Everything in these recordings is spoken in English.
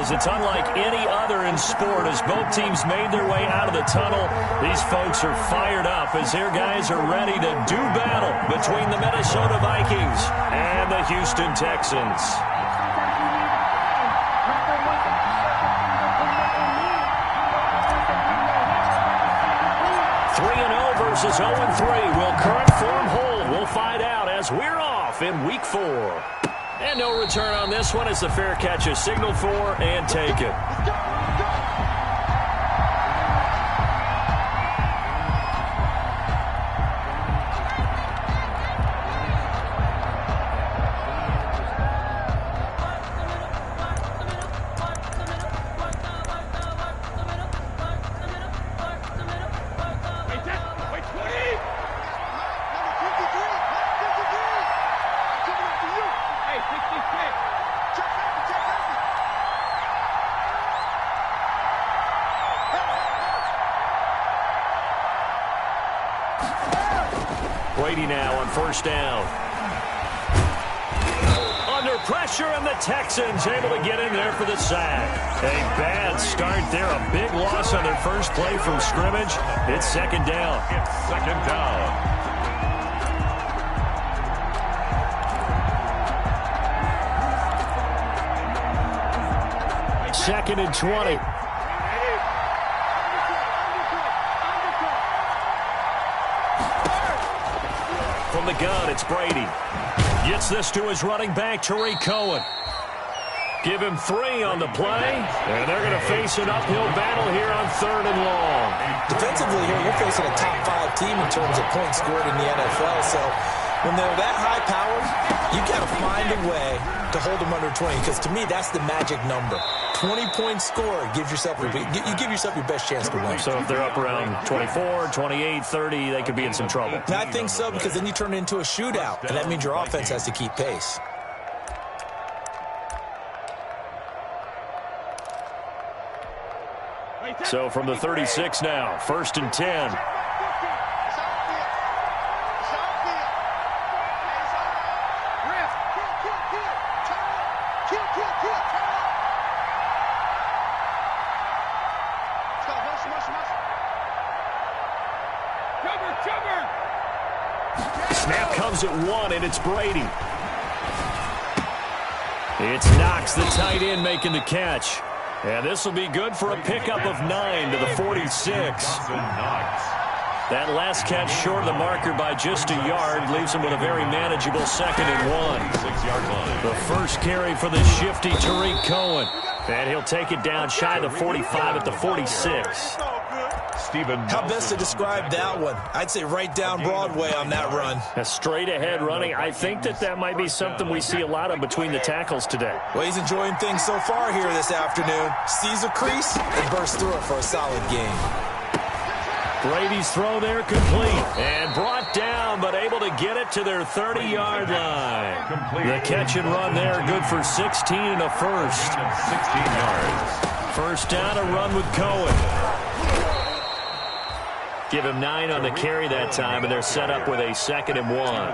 is. It's unlike any other in sport as both teams made their way out of the tunnel. These folks are fired up as their guys are ready to do battle between the Minnesota Vikings and the Houston Texans. 3-0 versus 0-3. Will current form hold? We'll find out as we're off in Week 4. And no return on this one as the fair catch is signaled for and taken. Brady now on first down. Under pressure, and the Texans able to get in there for the sack. A bad start there. A big loss on their first play from scrimmage. It's second down. It's second down. Second and 20. From the gun, it's Brady. Gets this to his running back, Tariq Cohen. Give him 3 on the play, and they're going to face an uphill battle here on 3rd and long. Defensively here, you're facing a top 5 team in terms of points scored in the NFL, so when they're that high-powered, you got to find a way to hold them under 20, because to me, that's the magic number. 20-point score gives yourself you give yourself your best chance to win. So if they're up around 24, 28, 30, they could be in some trouble. And I think so, because then you turn it into a shootout, and that means your offense has to keep pace. So from the 36 now, 1st and 10. Snap comes at 1, and it's Brady. It's Knox, the tight end, making the catch. And this will be good for a pickup of 9 to the 46. That last catch short of the marker by just a yard leaves him with a very manageable 2nd and 1. 6-yard line. The first carry for the shifty Tariq Cohen. And he'll take it down shy of the 45 at the 46. How best to describe that one? I'd say right down Broadway on that run. A straight-ahead running. I think that might be something we see a lot of between the tackles today. Well, he's enjoying things so far here this afternoon. Sees a crease and bursts through it for a solid game. Brady's throw there complete. And brought down, but able to get it to their 30-yard line. The catch and run there, good for 16 and a first. 16 yards. First down, a run with Cohen. Give him 9 on the carry that time, and they're set up with a 2nd and 1.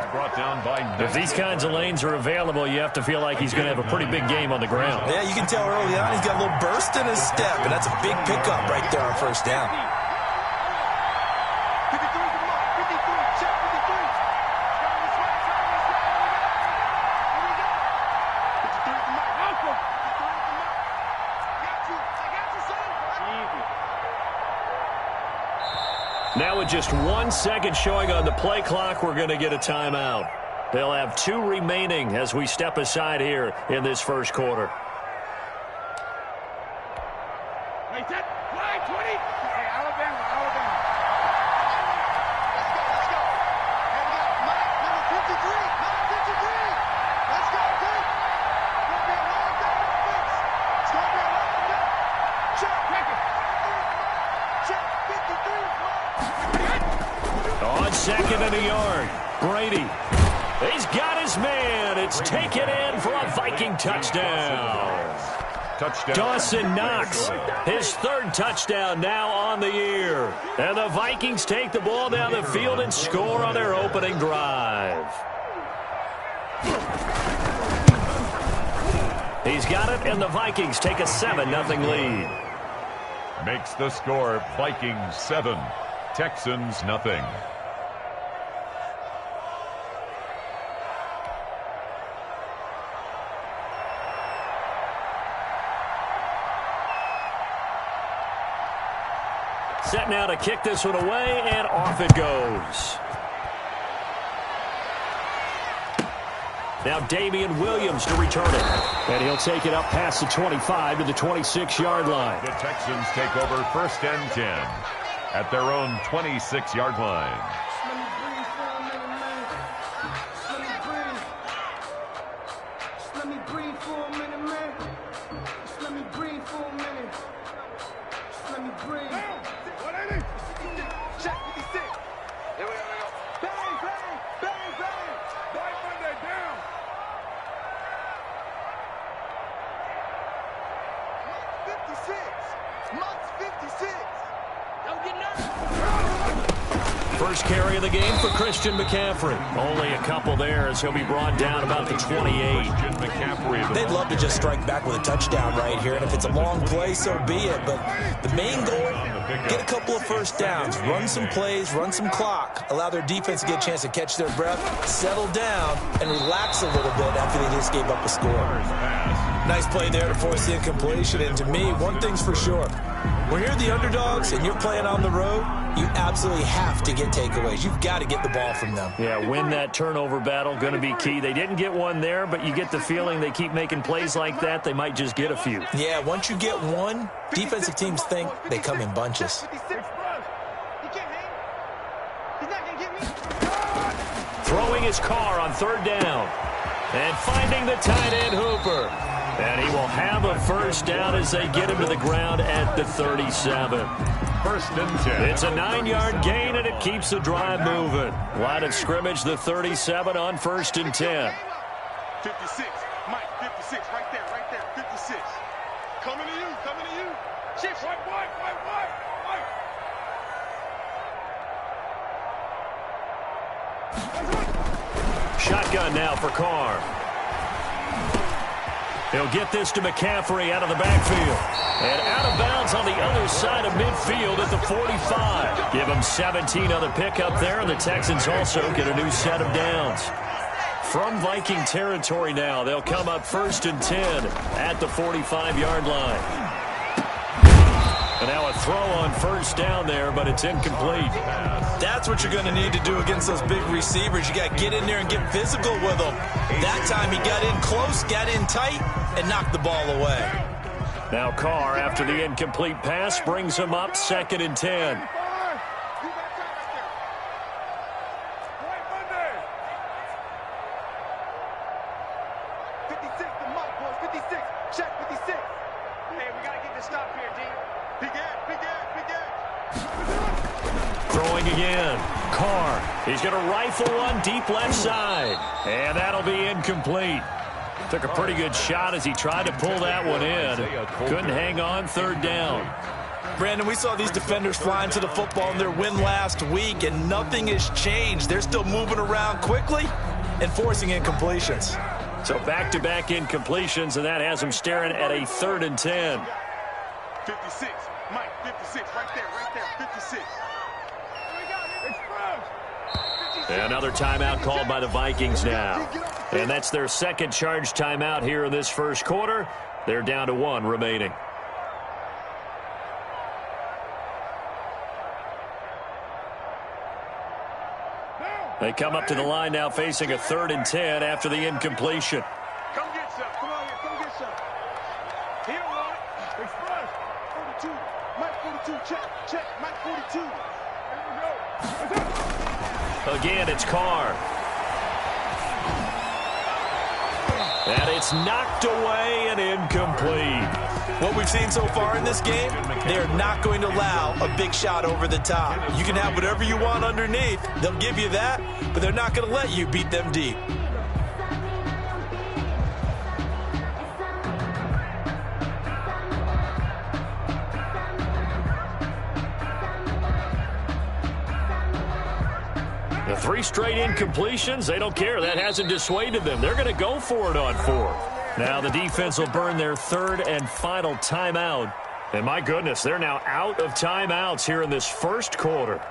If these kinds of lanes are available, you have to feel like he's going to have a pretty big game on the ground. Yeah, you can tell early on he's got a little burst in his step, and that's a big pickup right there on first down. Now with just 1 second showing on the play clock, we're going to get a timeout. They'll have 2 remaining as we step aside here in this first quarter. On 2nd and a yard, Brady. He's got his man. It's taken in for a Viking touchdown. Dawson Knox, his 3rd touchdown now on the year. And the Vikings take the ball down the field and score on their opening drive. He's got it, and the Vikings take a 7-0 lead. Makes the score Vikings 7, Texans nothing. Set now to kick this one away, and off it goes. Now Damian Williams to return it. And he'll take it up past the 25 to the 26-yard line. The Texans take over 1st and 10 at their own 26-yard line. First carry of the game for Christian McCaffrey. Only a couple there as he'll be brought down about the 28. They'd love to just strike back with a touchdown right here, and if it's a long play, so be it. But the main goal, get a couple of first downs, run some plays, run some clock, allow their defense to get a chance to catch their breath, settle down, and relax a little bit after they just gave up a score. Nice play there to force the incompletion, and to me, one thing's for sure. When you're the underdogs and you're playing on the road, you absolutely have to get takeaways. You've got to get the ball from them. Yeah, win that turnover battle, going to be key. They didn't get one there, but you get the feeling they keep making plays like that, they might just get a few. Yeah, once you get one, defensive teams think they come in bunches. Throwing his car on 3rd down. And finding the tight end Hooper. And he will have a first down as they get him to the ground at the 37. 1st and 10. It's a 9-yard gain, and it keeps the drive moving. Line of scrimmage, the 37 on 1st and 10. 56, Mike, 56, right there, 56. Coming to you. Shift, white. Shotgun now for Carr. He'll get this to McCaffrey out of the backfield. And out of bounds on the other side of midfield at the 45. Give him 17 on the pickup there, and the Texans also get a new set of downs. From Viking territory now, they'll come up 1st and 10 at the 45-yard line. And now a throw on 1st down there, but it's incomplete. That's what you're going to need to do against those big receivers. You got to get in there and get physical with them. That time he got in close, got in tight, and knocked the ball away. Now Carr, after the incomplete pass, brings him up 2nd and 10. Throwing again. Carr. He's going to rifle one deep left side. And that'll be incomplete. Took a pretty good shot as he tried to pull that one in. Couldn't hang on 3rd down. Brandon, we saw these defenders flying to the football in their win last week, and nothing has changed. They're still moving around quickly and forcing incompletions. So back-to-back incompletions, and that has him staring at a 3rd and 10. 56, Mike, 56, right there, 56. Another timeout called by the Vikings now. And that's their 2nd charge timeout here in this 1st quarter. They're down to 1 remaining. They come up to the line now facing a 3rd and 10 after the incompletion. Come get some. Come on here. Come get some. He don't want it. Express. 42. Mike 42. Check. Mike 42. There we go. Again, it's Carr. And it's knocked away and incomplete. What we've seen so far in this game, they're not going to allow a big shot over the top. You can have whatever you want underneath. They'll give you that, but they're not going to let you beat them deep. The 3 straight incompletions, they don't care. That hasn't dissuaded them. They're going to go for it on 4th. Now the defense will burn their third and final timeout. And my goodness, they're now out of timeouts here in this first quarter.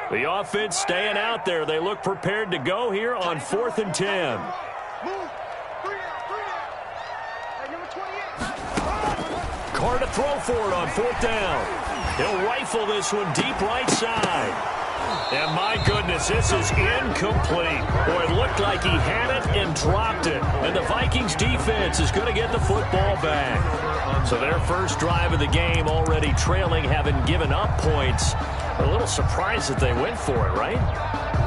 The offense staying out there. They look prepared to go here on 4th and 10. Carr to throw for it on 4th down. He'll rifle this one deep right side. And my goodness, this is incomplete. Boy, it looked like he had it and dropped it. And the Vikings defense is going to get the football back. So their first drive of the game already trailing, having given up points. A little surprised that they went for it, right?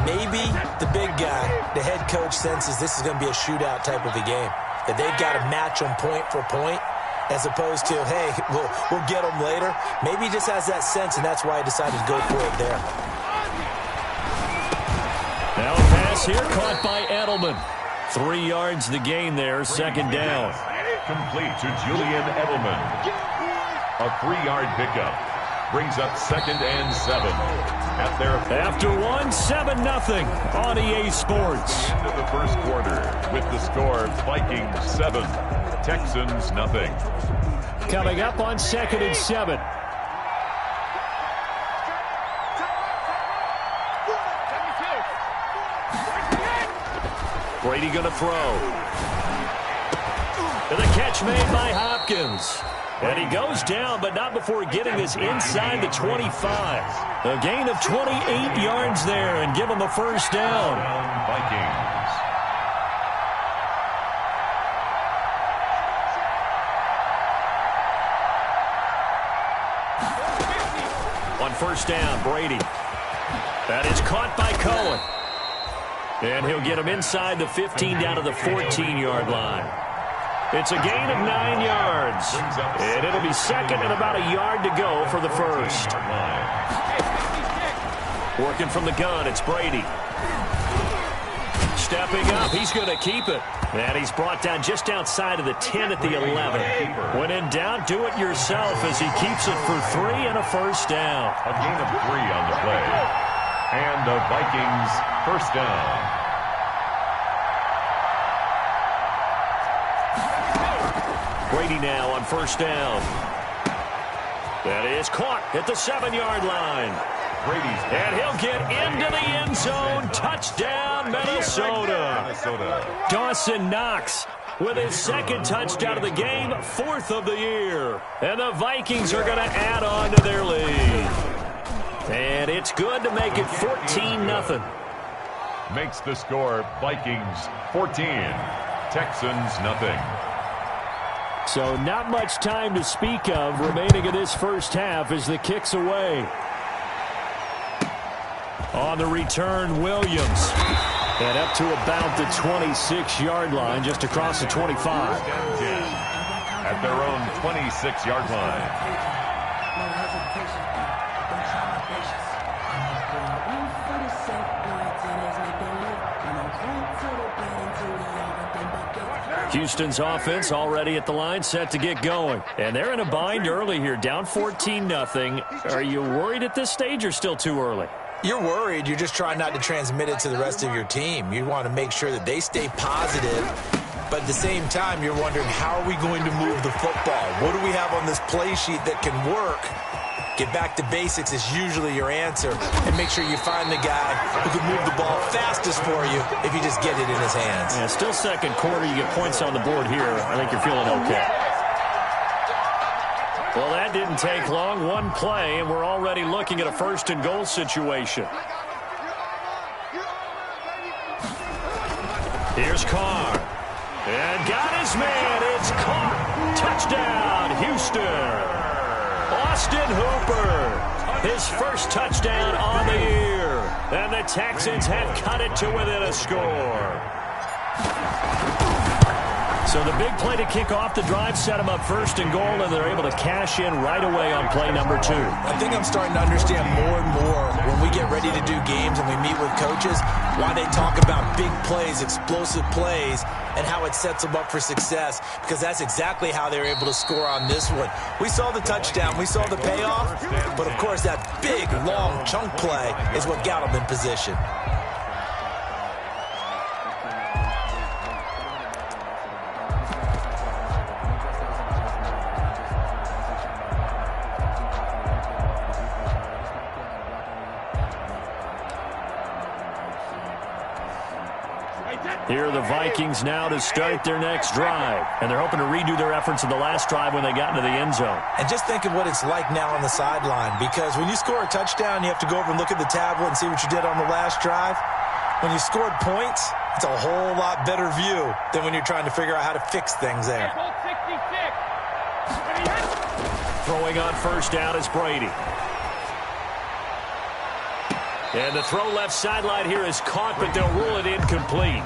Maybe the big guy, the head coach, senses this is going to be a shootout type of a game. That they've got to match them point for point, as opposed to, hey, we'll get them later. Maybe he just has that sense, and that's why he decided to go for it there. Now a pass here caught by Edelman. 3 yards the gain there, 2nd down. Complete to Julian Edelman. A 3-yard pickup. Brings up 2nd and 7. At their after 7-0 on EA Sports. End of the first quarter with the score Vikings 7, Texans nothing. Coming up on 2nd and 7. Brady going to throw. And the catch made by Hopkins. And he goes down, but not before getting this inside the 25. A gain of 28 yards there and give him a first down. Vikings. On 1st down, Brady. That is caught by Cohen. And he'll get him inside the 15 down to the 14-yard line. It's a gain of 9 yards. And it'll be 2nd and about a yard to go for the first. Working from the gun, it's Brady. Stepping up, he's going to keep it. And he's brought down just outside of the 10 at the 11. When in doubt, do it yourself as he keeps it for 3 and a first down. A gain of 3 on the play. And the Vikings first down. Brady now on 1st down. That is caught at the 7-yard line. And he'll get into the end zone. Touchdown, Minnesota. Dawson Knox with his 2nd touchdown of the game, 4th of the year. And the Vikings are going to add on to their lead. And it's good to make it 14-0. Makes the score Vikings 14, Texans nothing. So not much time to speak of remaining in this first half as the kick's away. On the return, Williams. And up to about the 26-yard line, just across the 25. At their own 26-yard line. Houston's offense already at the line, set to get going. And they're in a bind early here, down 14-0. Are you worried at this stage or still too early? You're worried. You're just trying not to transmit it to the rest of your team. You want to make sure that they stay positive. But at the same time, you're wondering, how are we going to move the football? What do we have on this play sheet that can work? Get back to basics is usually your answer. And make sure you find the guy who can move the ball fastest for you if you just get it in his hands. Yeah, still 2nd quarter. You get points on the board here. I think you're feeling okay. Well, that didn't take long. One play, and we're already looking at a 1st and goal situation. Here's Carr. And got his man. It's caught. Touchdown, Houston. Austin Hooper, his first touchdown on the year. And the Texans have cut it to within a score. So the big play to kick off the drive set them up 1st and goal, and they're able to cash in right away on play number 2. I think I'm starting to understand more and more when we get ready ready to do games and we meet with coages, why they talk about big plays, explosive plays, and how it sets them up for success, because that's exactly how they were able to score on this one. We saw the touchdown, we saw the payoff, but of course that big, long chunk play is what got them in position. Here are the Vikings now to start their next drive. And they're hoping to redo their efforts in the last drive when they got into the end zone. And just think of what it's like now on the sideline, because when you score a touchdown, you have to go over and look at the tablet and see what you did on the last drive. When you scored points, it's a whole lot better view than when you're trying to figure out how to fix things there. Throwing on first down is Brady. And the throw left sideline here is caught, but they'll rule it incomplete.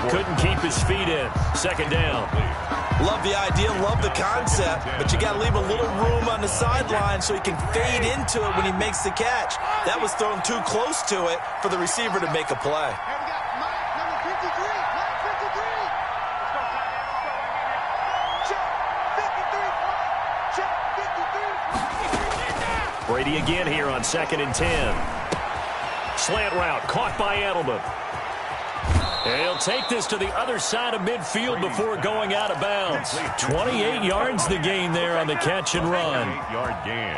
Couldn't keep his feet in. Second down. Love the idea, love the concept, but you got to leave a little room on the sideline so he can fade into it when he makes the catch. That was thrown too close to it for the receiver to make a play. Brady again here on 2nd and 10. Slant route caught by Edelman. And he'll take this to the other side of midfield before going out of bounds. 28 yards the gain there on the catch and run.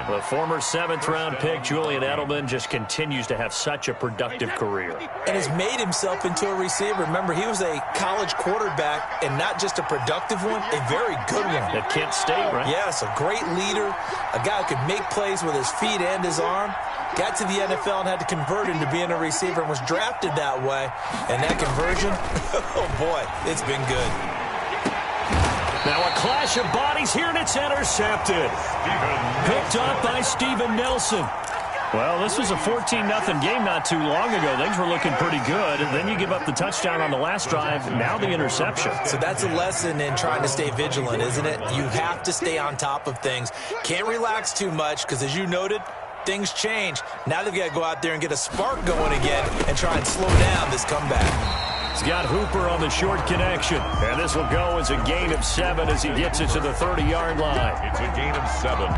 The former 7th-round pick, Julian Edelman, just continues to have such a productive career. And has made himself into a receiver. Remember, he was a college quarterback, and not just a productive one, a very good one. At Kent State, right? Yes, a great leader, a guy who could make plays with his feet and his arm. Got to the NFL and had to convert into being a receiver and was drafted that way. And that conversion, oh boy, it's been good. Now a clash of bodies here, and it's intercepted. Picked up by Steven Nelson. Well, this was a 14-0 game not too long ago. Things were looking pretty good. And then you give up the touchdown on the last drive. Now the interception. So that's a lesson in trying to stay vigilant, isn't it? You have to stay on top of things. Can't relax too much because, as you noted, things change. Now they've got to go out there and get a spark going again and try and slow down this comeback. He's got Hooper on the short connection. And this will go as a gain of 7 as he gets it to the 30-yard line. It's a gain of 7.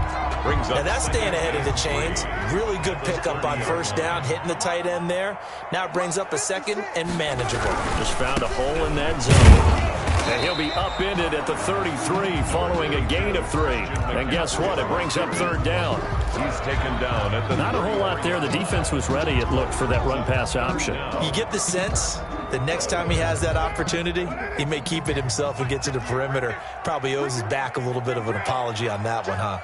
Brings up. Now that's staying ahead of the chains. Really good pickup on first down, hitting the tight end there. Now it brings up a second and manageable. Just found a hole in that zone. And he'll be upended at the 33 following a gain of 3. And guess what? It brings up 3rd down. He's taken down at the Not a whole lot there. The defense was ready, it looked, for that run-pass option. You get the sense that next time he has that opportunity, he may keep it himself and get to the perimeter. Probably owes his back a little bit of an apology on that one, huh?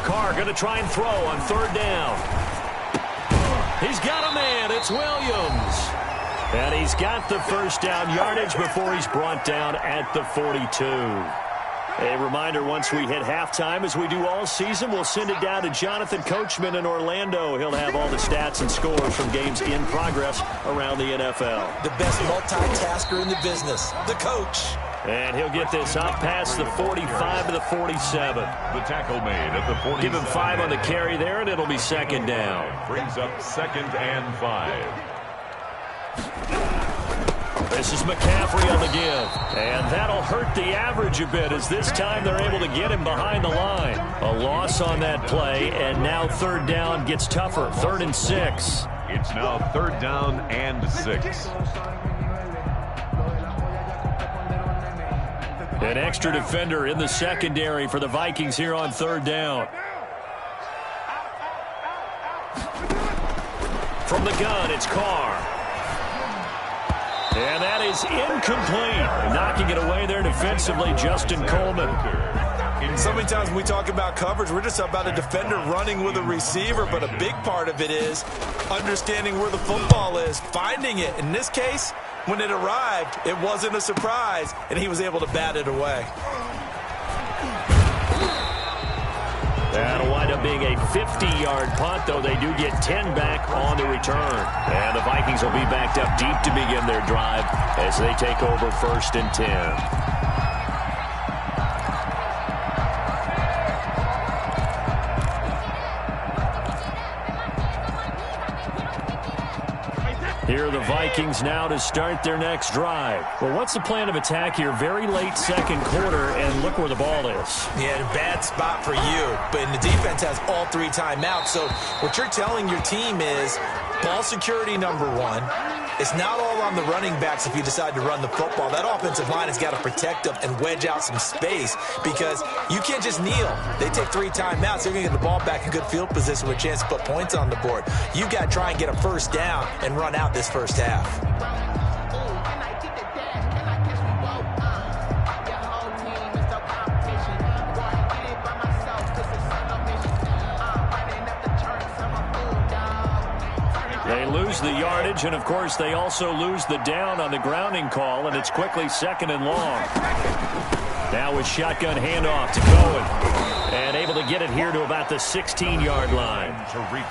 Carr going to try and throw on 3rd down. He's got a man. It's Williams. And he's got the first down yardage before he's brought down at the 42. A reminder, once we hit halftime, as we do all season, we'll send it down to Jonathan Coachman in Orlando. He'll have all the stats and scores from games in progress around the NFL. The best multitasker in the business, the coach. And he'll get this up past the 45 to the 47. The tackle made at the 47. Give him 5 on the carry there, and it'll be 2nd down. Brings up 2nd and 5. This is McCaffrey on the give. And that'll hurt the average a bit, as this time they're able to get him behind the line. A loss on that play, and now 3rd down gets tougher. 3rd and 6. It's now 3rd down and 6. An extra defender in the secondary for the Vikings here on 3rd down. From the gun, it's Carr. And that is incomplete. Knocking it away there defensively, Justin Coleman. So many times when we talk about coverage, we're just about a defender running with a receiver, but a big part of it is understanding where the football is, finding it. In this case, when it arrived, it wasn't a surprise, and he was able to bat it away. That'll wind up being a 50-yard punt, though they do get 10 back on the return. And the Vikings will be backed up deep to begin their drive as they take over 1st and 10. Here are the Vikings now to start their next drive. Well, what's the plan of attack here? Very late second quarter, and look where the ball is. Yeah, a bad spot for you. But the defense has all 3 timeouts. So what you're telling your team is ball security number 1. It's not all on the running backs if you decide to run the football. That offensive line has got to protect them and wedge out some space because you can't just kneel. They take 3 timeouts. They're going to get the ball back in good field position with a chance to put points on the board. You got to try and get a first down and run out this first half. They lose the yardage, and, of course, they also lose the down on the grounding call, and it's quickly 2nd and long. Now with shotgun handoff to Cohen, and able to get it here to about the 16-yard line.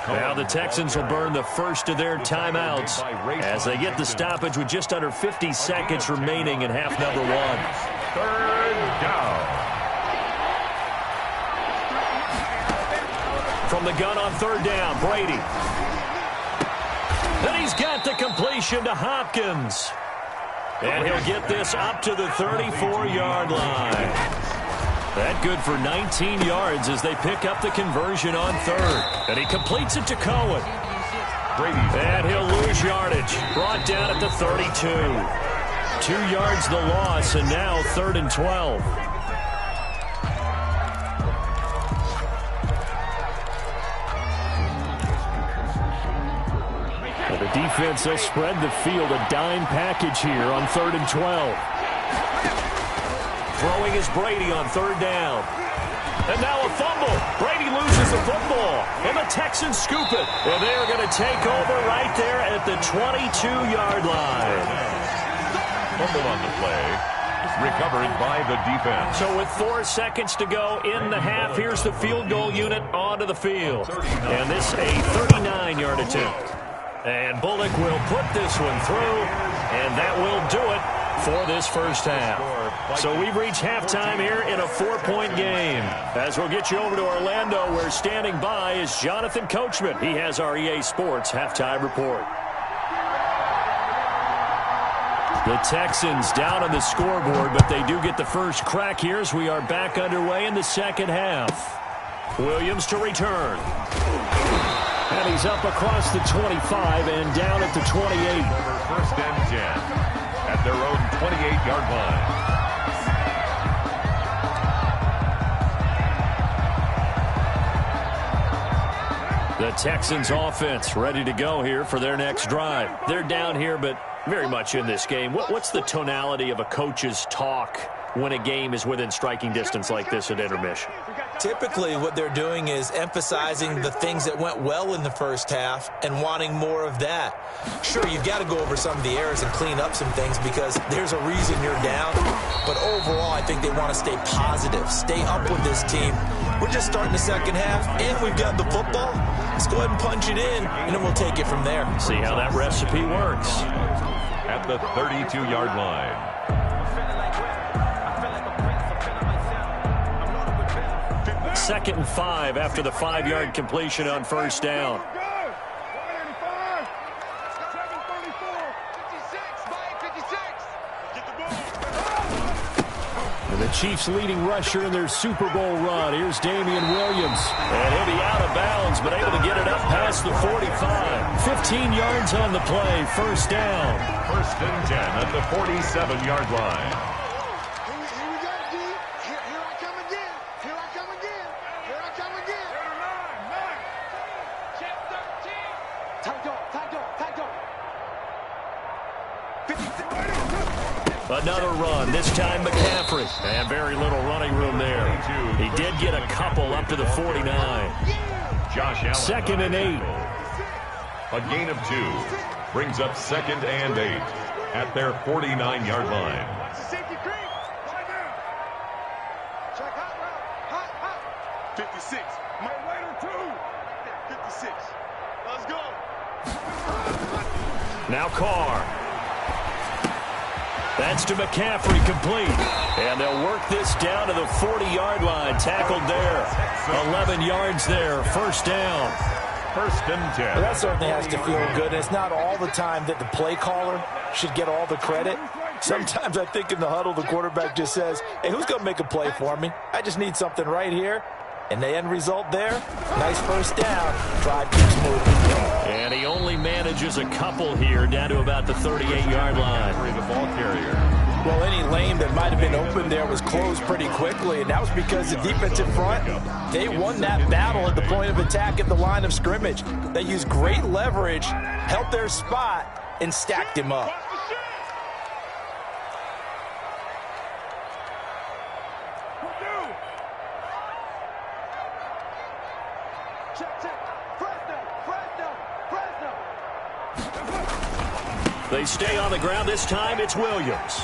Now the Texans will burn the first of their timeouts as they get the stoppage with just under 50 seconds remaining in half number 1. 3rd down. From the gun on 3rd down, Brady. And he's got the completion to Hopkins. And he'll get this up to the 34-yard line. That good for 19 yards as they pick up the conversion on 3rd. And he completes it to Cohen. And he'll lose yardage. Brought down at the 32. 2 yards the loss, and now 3rd and 12. The defense will spread the field, a dime package here on 3rd and 12. Throwing is Brady on 3rd down. And now a fumble. Brady loses the football, and the Texans scoop it. And they are going to take over right there at the 22-yard line. Fumble on the play. Recovered by the defense. So with 4 seconds to go in the half, here's the field goal unit onto the field. And this a 39-yard attempt. And Bullock will put this one through, and that will do it for this first half. So we've reached halftime here in a 4-point game. As we'll get you over to Orlando, where standing by is Jonathan Coachman. He has our EA Sports halftime report. The Texans down on the scoreboard, but they do get the first crack here as we are back underway in the second half. Williams to return. And he's up across the 25 and down at the 28. Over 1st and 10 at their own 28-yard line. The Texans offense ready to go here for their next drive. They're down here, but very much in this game. What's the tonality of a coach's talk when a game is within striking distance like this at intermission? Typically, what they're doing is emphasizing the things that went well in the first half and wanting more of that. Sure, you've got to go over some of the errors and clean up some things because there's a reason you're down. But overall, I think they want to stay positive, stay up with this team. We're just starting the second half, and we've got the football. Let's go ahead and punch it in, and then we'll take it from there. See how that recipe works. At the 32-yard line. 2nd and 5 after the 5-yard completion on 1st down. And the Chiefs' leading rusher in their Super Bowl run. Here's Damian Williams. And he'll be out of bounds, but able to get it up past the 45. 15 yards on the play, 1st down. 1st and 10 at the 47-yard line. Another run, this time McCaffrey. And very little running room there. He did get a couple up to the 49. Josh Allen. 2nd and 8. A gain of 2 brings up 2nd and 8 at their 49-yard line. 56. My waiter too. 56. Let's go. Now Carr. That's to McCaffrey, complete. And they'll work this down to the 40-yard line. Tackled there. 11 yards there. 1st down. first and 10. Well, that certainly has to feel good. And it's not all the time that the play caller should get all the credit. Sometimes I think in the huddle, the quarterback just says, hey, who's going to make a play for me? I just need something right here. And the end result there, nice first down. Drive keeps moving. And he only manages a couple here down to about the 38-yard line. The ball carrier. Well, any lane that might have been open there was closed pretty quickly, and that was because the defensive front, they won that battle at the point of attack at the line of scrimmage. They used great leverage, held their spot, and stacked him up. They stay on the ground. This time it's Williams.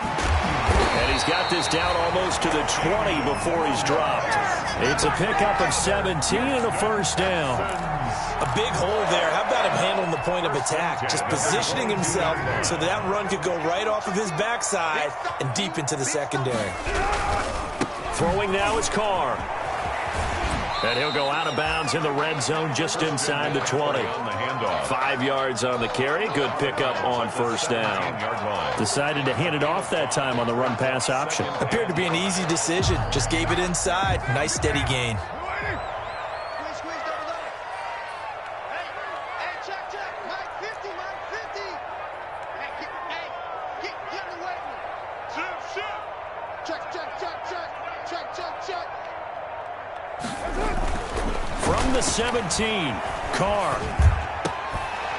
And he's got this down almost to the 20 before he's dropped. It's a pickup of 17 and a first down. A big hole there. How about him handling the point of attack? Just positioning himself so that run could go right off of his backside and deep into the secondary. Throwing now is Carr. And he'll go out of bounds in the red zone just inside the 20. 5 yards on the carry. Good pickup on first down. Decided to hand it off that time on the run-pass option. Appeared to be an easy decision. Just gave it inside. Nice steady gain. From the 17, Carr.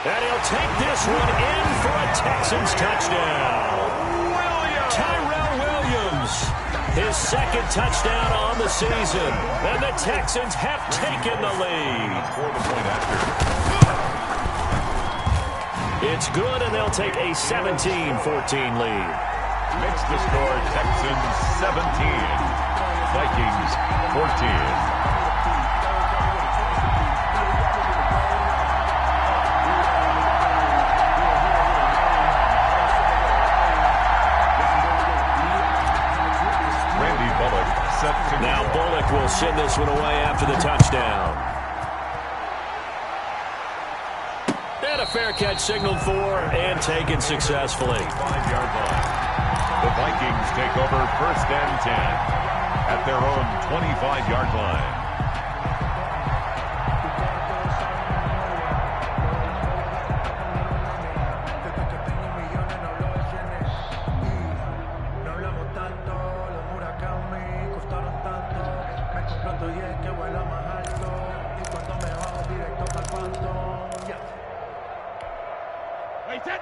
And he'll take this one in for a Texans touchdown. Tyrell Williams, his second touchdown on the season. And the Texans have taken the lead. It's good, and they'll take a 17-14 lead. Makes the score Texans 17, Vikings 14. Now Bullock will send this one away after the touchdown. And a fair catch signaled for and taken successfully. 5-yard line. The Vikings take over first and 10 at their own 25-yard line.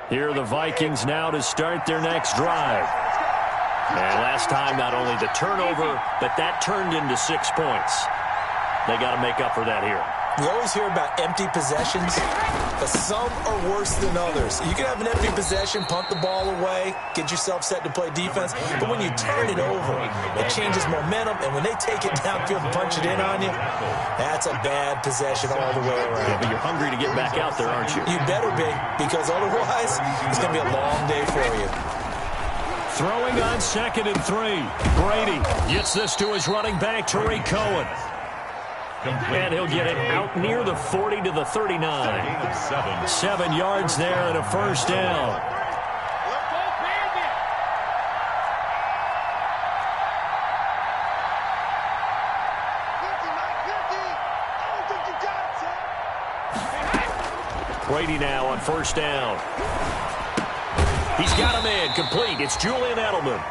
Here are the Vikings now to start their next drive. And last time, not only the turnover, but that turned into 6 points. They got to make up for that here. We always hear about empty possessions, but some are worse than others. You can have an empty possession, punt the ball away, get yourself set to play defense, but when you turn it over, it changes momentum, and when they take it downfield and punch it in on you, that's a bad possession all the way around. Yeah, but you're hungry to get back out there, aren't you? You better be, because otherwise, it's going to be a long day for you. Throwing on 2nd and 3. Brady gets this to his running back, Tariq Cohen. And he'll get it out near the 40 to the 39. 7 yards there and a first down. Brady now on first down. He's got him in, complete. It's Julian Edelman.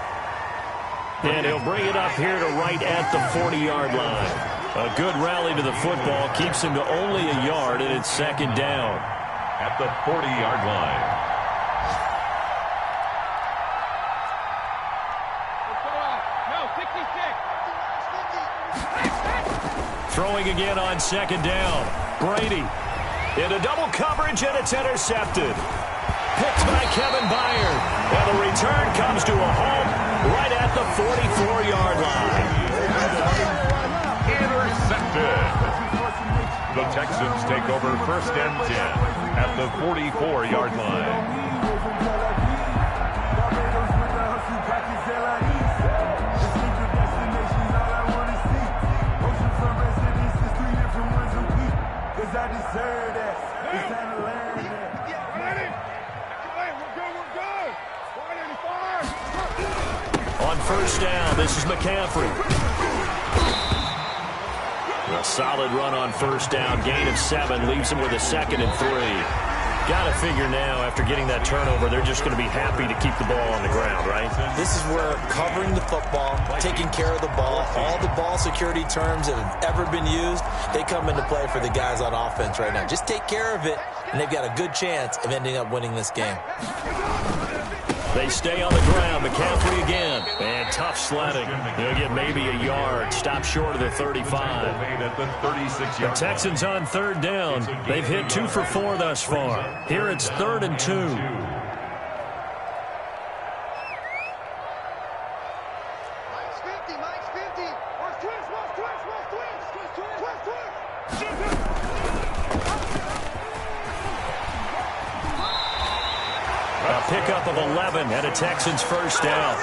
And he'll bring it up here to right at the 40-yard line. A good rally to the football keeps him to only a yard, and it's second down. At the 40-yard line. Throwing again on second down. Brady into double coverage, and it's intercepted. Picked by Kevin Byard. And the return comes to a home right at the 44-yard line. Intercepted. The Texans take over first and 10 at the 44-yard line. I sir. It's time to learn that. Ready? We're good. 185. On first down, this is McCaffrey. A solid run on first down. Gain of 7 leaves him with a 2nd and 3. Got to figure now, after getting that turnover, they're just going to be happy to keep the ball on the ground, right? This is where covering the football, taking care of the ball, all the ball security terms that have ever been used, they come into play for the guys on offense right now. Just take care of it, and they've got a good chance of ending up winning this game. They stay on the ground. McCaffrey again. And tough sledding. He'll get maybe a yard. Stop short of the 35. The Texans on third down. They've hit 2 for 4 thus far. Here it's 3rd and 2. Mike's 50. Twist. A pickup of 11 and a Texans first down.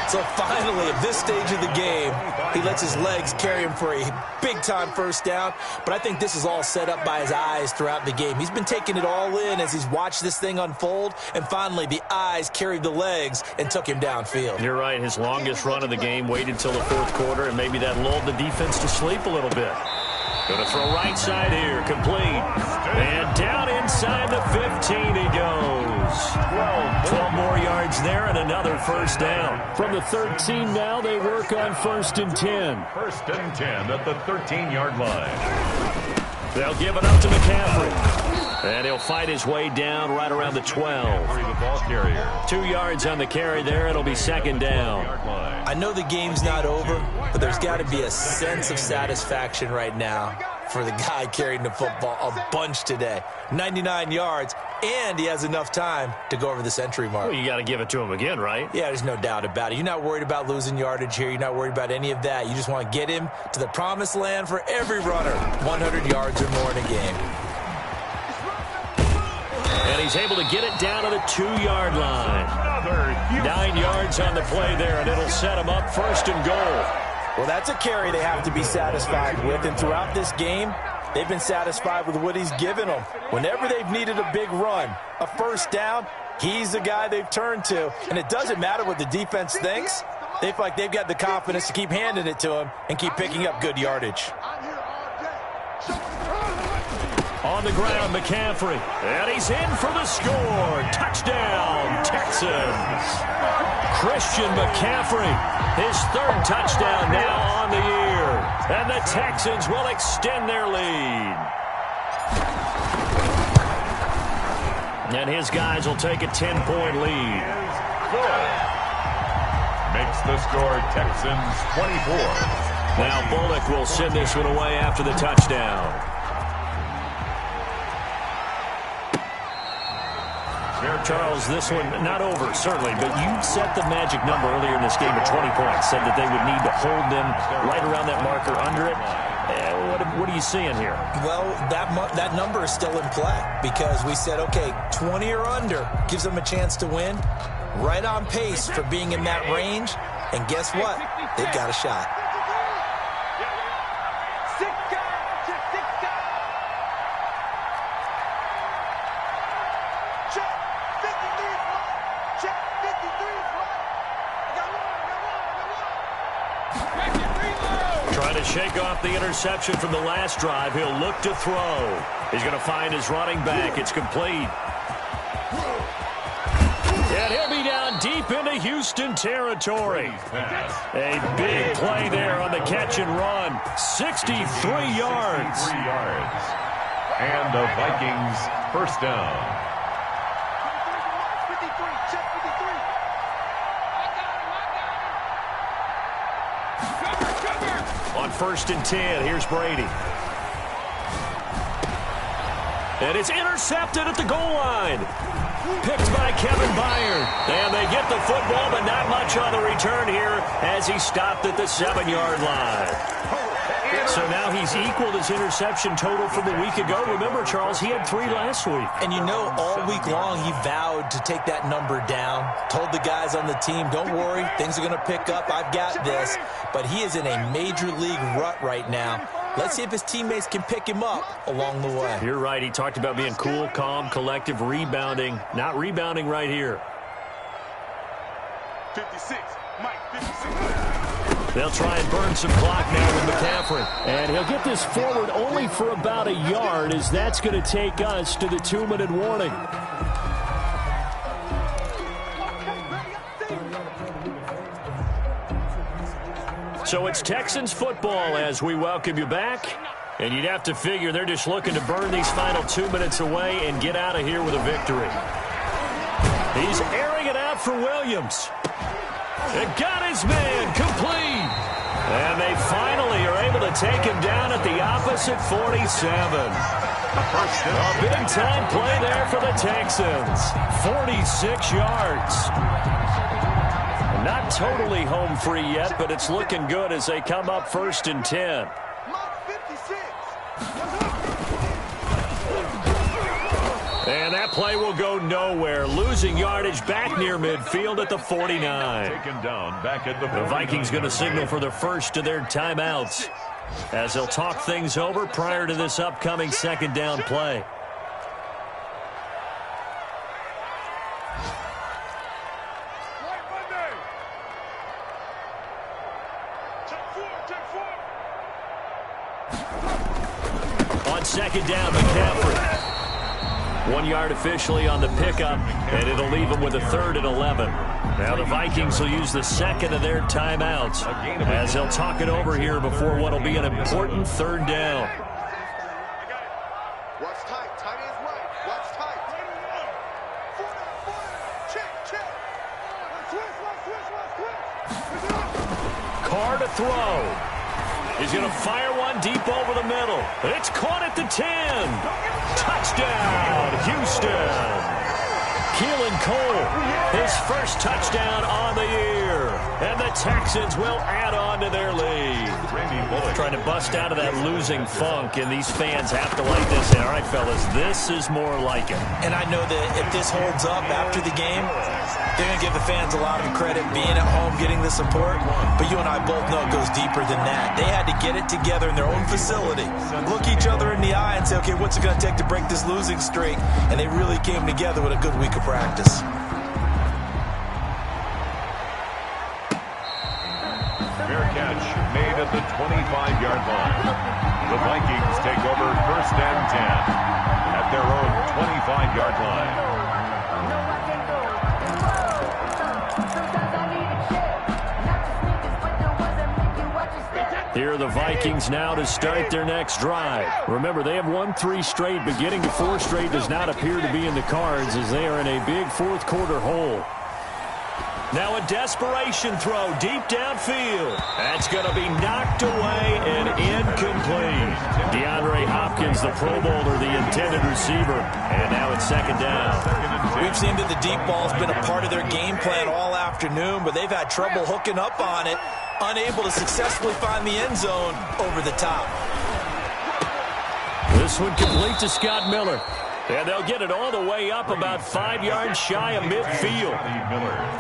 So finally, at this stage of the game, he lets his legs carry him for a big-time first down. But I think this is all set up by his eyes throughout the game. He's been taking it all in as he's watched this thing unfold. And finally, the eyes carried the legs and took him downfield. You're right. His longest run of the game waited till the 4th quarter, and maybe that lulled the defense to sleep a little bit. Going to throw right side here, complete. And down inside the 15 he goes. 12 more yards there and another first down. From the 13 now, they work on 1st and 10. 1st and 10 at the 13-yard line. They'll give it up to McCaffrey. And he'll fight his way down right around the 12. The ball carrier. 2 yards on the carry there. It'll be 2nd down. I know the game's not over, but there's got to be a sense of satisfaction right now for the guy carrying the football a bunch today. 99 yards, and he has enough time to go over the century mark. Well, you got to give it to him again, right? Yeah, there's no doubt about it. You're not worried about losing yardage here. You're not worried about any of that. You just want to get him to the promised land for every runner. 100 yards or more in a game. And he's able to get it down to the 2-yard line. 9 yards on the play there, and it'll set him up 1st and goal. Well, that's a carry they have to be satisfied with, and throughout this game, they've been satisfied with what he's given them. Whenever they've needed a big run, a first down, he's the guy they've turned to, and it doesn't matter what the defense thinks. They feel like they've got the confidence to keep handing it to him and keep picking up good yardage. On the ground, McCaffrey. And he's in for the score. Touchdown, Texans. Christian McCaffrey, his 3rd touchdown now on the year. And the Texans will extend their lead. And his guys will take a 10-point lead. Makes the score Texans 24. Now Bullock will send this one away after the touchdown. Charles, this one not over, certainly, but you set the magic number earlier in this game at 20 points, said that they would need to hold them right around that marker under it. What are you seeing here? Well, that number is still in play because we said, okay, 20 or under gives them a chance to win. Right on pace for being in that range, and guess what? They've got a shot. Trying to shake off the interception from the last drive. He'll look to throw. He's going to find his running back. It's complete. And he'll be down deep into Houston territory. A big play there on the catch and run. 63 yards. And the Vikings first down. On 1st and 10, here's Brady. And it's intercepted at the goal line. Picked by Kevin Byard. And they get the football, but not much on the return here as he stopped at the 7-yard line. So now he's equaled his interception total from a week ago. Remember, Charles, he had 3 last week. And you know, all week long he vowed to take that number down. Told the guys on the team, don't worry, things are going to pick up. I've got this. But he is in a major league rut right now. Let's see if his teammates can pick him up along the way. You're right. He talked about being cool, calm, collective, rebounding. Not rebounding right here. 56. Mike, 56. They'll try and burn some clock now with McCaffrey. And he'll get this forward only for about a yard, as that's going to take us to the 2-minute warning. So it's Texans football as we welcome you back. And you'd have to figure they're just looking to burn these final 2 minutes away and get out of here with a victory. He's airing it out for Williams. It got his man complete. And they finally are able to take him down at the opposite 47. A big-time play there for the Texans. 46 yards. Not totally home free yet, but it's looking good as they come up 1st and 10. And that play will go nowhere. Losing yardage back near midfield at the 49. Taken down back at the Vikings going to signal for the first of their timeouts as they'll talk things over prior to this upcoming 2nd down play. On 2nd down, McCaffrey. 1 yard officially on the pickup, and it'll leave them with a 3rd and 11. Now the Vikings will use the 2nd of their timeouts as they'll talk it over here before what will be an important 3rd down. Watch tight. Tight is right. Watch tight. Check. Switch. Carr to throw. He's going to fire one deep over the middle. It's caught at the 10. Touchdown, Houston. Keelan Cole, his first touchdown on the year. And the Texans will add on to their lead. Trying to bust out of that losing funk, and these fans have to like this. All right, fellas, this is more like it. And I know that if this holds up after the game, they're going to give the fans a lot of credit being at home, getting the support. But you and I both know it goes deeper than that. They had to get it together in their own facility, look each other in the eye and say, okay, what's it going to take to break this losing streak? And they really came together with a good week of practice. Fair catch made at the 25-yard line. The Vikings take over 1st and 10 at their own 25-yard line. Here are the Vikings now to start their next drive. Remember, they have won 3 straight, but getting to 4 straight does not appear to be in the cards as they are in a big 4th quarter hole. Now a desperation throw deep downfield. That's going to be knocked away and incomplete. DeAndre Hopkins, the Pro Bowler, the intended receiver. And now it's 2nd down. We've seen that the deep ball's been a part of their game plan all afternoon, but they've had trouble hooking up on it, unable to successfully find the end zone over the top. This one complete to Scott Miller. And they'll get it all the way up about 5 yards shy of midfield.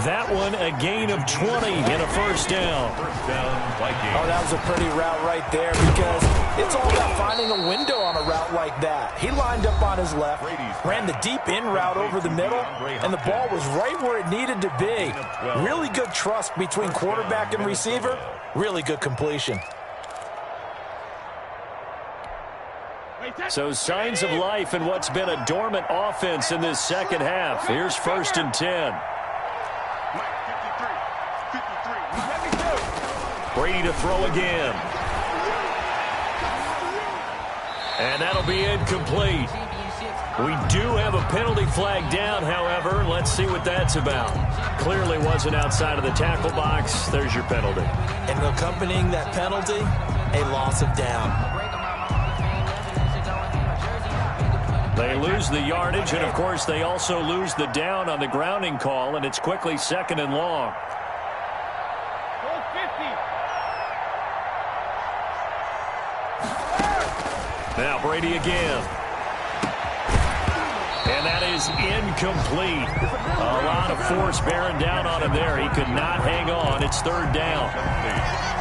That one a gain of 20 and a 1st down. Oh, that was a pretty route right there because it's all about finding a window on a route like that. He lined up on his left, ran the deep in route over the middle, and the ball was right where it needed to be. Really good trust between quarterback and receiver. Really good completion. So signs of life in what's been a dormant offense in this 2nd half. Here's 1st and 10. Brady to throw again. And that'll be incomplete. We do have a penalty flag down, however. Let's see what that's about. Clearly wasn't outside of the tackle box. There's your penalty. And accompanying that penalty, a loss of down. They lose the yardage, and, of course, they also lose the down on the grounding call, and it's quickly 2nd and long. Now Brady again. And that is incomplete. A lot of force bearing down on him there. He could not hang on. It's 3rd down.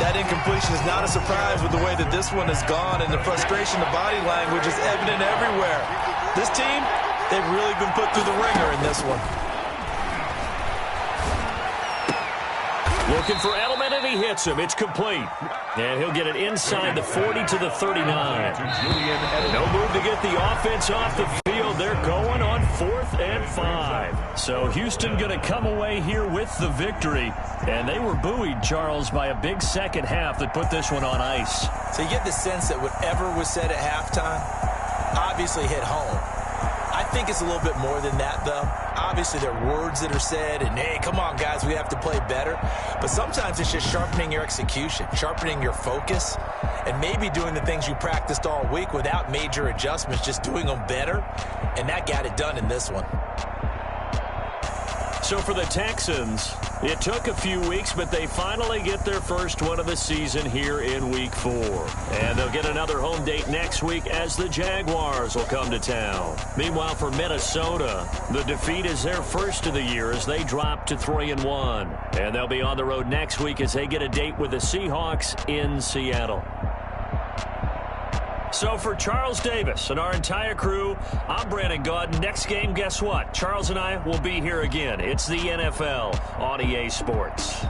That incompletion is not a surprise with the way that this one has gone, and the frustration, the body language is evident everywhere. This team, they've really been put through the ringer in this one. Looking for Edelman, and he hits him. It's complete. And he'll get it inside the 40 to the 39. No move to get the offense off the field. They're going on 4th and 5. So Houston going to come away here with the victory. And they were buoyed, Charles, by a big second half that put this one on ice. So you get the sense that whatever was said at halftime obviously hit home. I think it's a little bit more than that, though. Obviously, there are words that are said, and, hey, come on, guys, we have to play better. But sometimes it's just sharpening your execution, sharpening your focus, and maybe doing the things you practiced all week without major adjustments, just doing them better. And that got it done in this one. So for the Texans, it took a few weeks, but they finally get their first one of the season here in Week 4. And they'll get another home date next week as the Jaguars will come to town. Meanwhile, for Minnesota, the defeat is their first of the year as they drop to 3-1. And they'll be on the road next week as they get a date with the Seahawks in Seattle. So for Charles Davis and our entire crew, I'm Brandon Gaudin. Next game, guess what? Charles and I will be here again. It's the NFL on EA Sports.